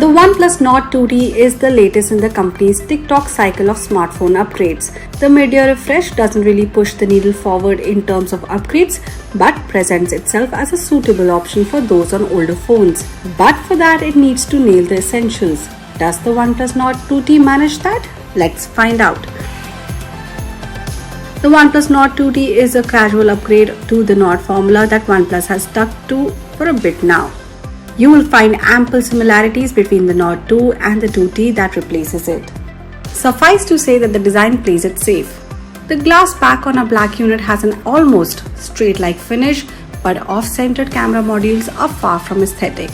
The OnePlus Nord 2T is the latest in the company's TikTok cycle of smartphone upgrades. The mid-year refresh doesn't really push the needle forward in terms of upgrades, but presents itself as a suitable option for those on older phones. But for that, it needs to nail the essentials. Does the OnePlus Nord 2T manage that? Let's find out. The OnePlus Nord 2T is a casual upgrade to the Nord formula that OnePlus has stuck to for a bit now. You will find ample similarities between the Nord 2 and the 2T that replaces it. Suffice to say that the design plays it safe. The glass back on a black unit has an almost straight-like finish, but off-centered camera modules are far from aesthetic.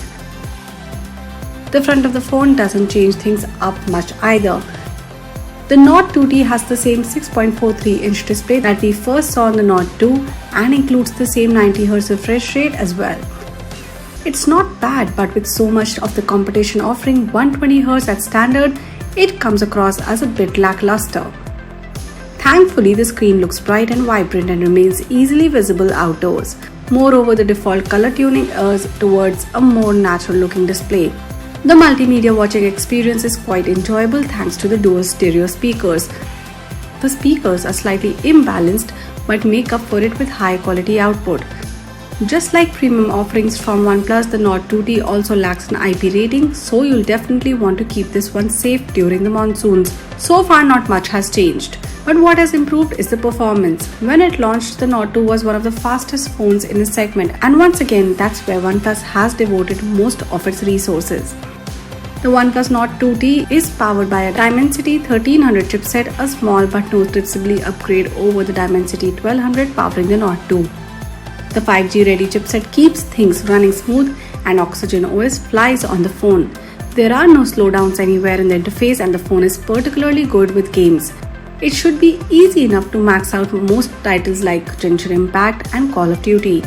The front of the phone doesn't change things up much either. The Nord 2T has the same 6.43-inch display that we first saw on the Nord 2 and includes the same 90Hz refresh rate as well. It's not bad, but with so much of the competition offering 120Hz at standard, it comes across as a bit lackluster. Thankfully, the screen looks bright and vibrant and remains easily visible outdoors. Moreover, the default color tuning errs towards a more natural-looking display. The multimedia watching experience is quite enjoyable thanks to the dual stereo speakers. The speakers are slightly imbalanced but make up for it with high-quality output. Just like premium offerings from OnePlus, the Nord 2T also lacks an IP rating, so you'll definitely want to keep this one safe during the monsoons. So far, not much has changed. But what has improved is the performance. When it launched, the Nord 2 was one of the fastest phones in the segment, and once again, that's where OnePlus has devoted most of its resources. The OnePlus Nord 2T is powered by a Dimensity 1300 chipset, a small but noticeably upgrade over the Dimensity 1200 powering the Nord 2. The 5G ready chipset keeps things running smooth and Oxygen OS flies on the phone. There are no slowdowns anywhere in the interface and the phone is particularly good with games. It should be easy enough to max out most titles like Genshin Impact and Call of Duty.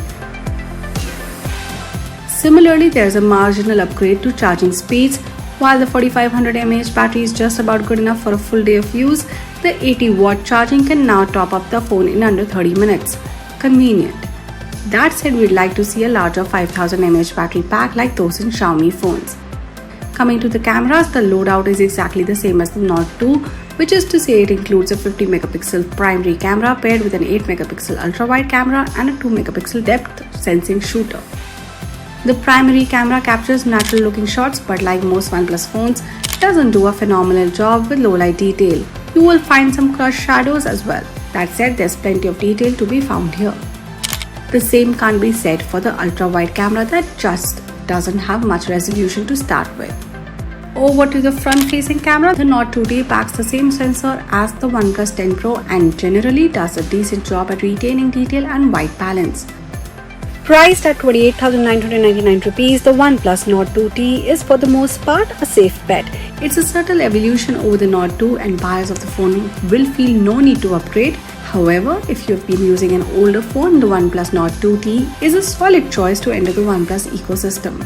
Similarly, there is a marginal upgrade to charging speeds. While the 4500 mAh battery is just about good enough for a full day of use, the 80-watt charging can now top up the phone in under 30 minutes. Convenient. That said, we'd like to see a larger 5000 mAh battery pack like those in Xiaomi phones. Coming to the cameras, the loadout is exactly the same as the Nord 2, which is to say it includes a 50 megapixel primary camera paired with an 8 megapixel ultra-wide camera and a 2 megapixel depth sensing shooter. The primary camera captures natural looking shots, but like most OnePlus phones, doesn't do a phenomenal job with low light detail. You will find some crushed shadows as well. That said, there's plenty of detail to be found here. The same can't be said for the ultra-wide camera that just doesn't have much resolution to start with. Over to the front-facing camera, the Nord 2T packs the same sensor as the OnePlus 10 Pro and generally does a decent job at retaining detail and white balance. Priced at 28,999 rupees, the OnePlus Nord 2T is for the most part a safe bet. It's a subtle evolution over the Nord 2 and buyers of the phone will feel no need to upgrade. However, if you've been using an older phone, the OnePlus Nord 2T is a solid choice to enter the OnePlus ecosystem.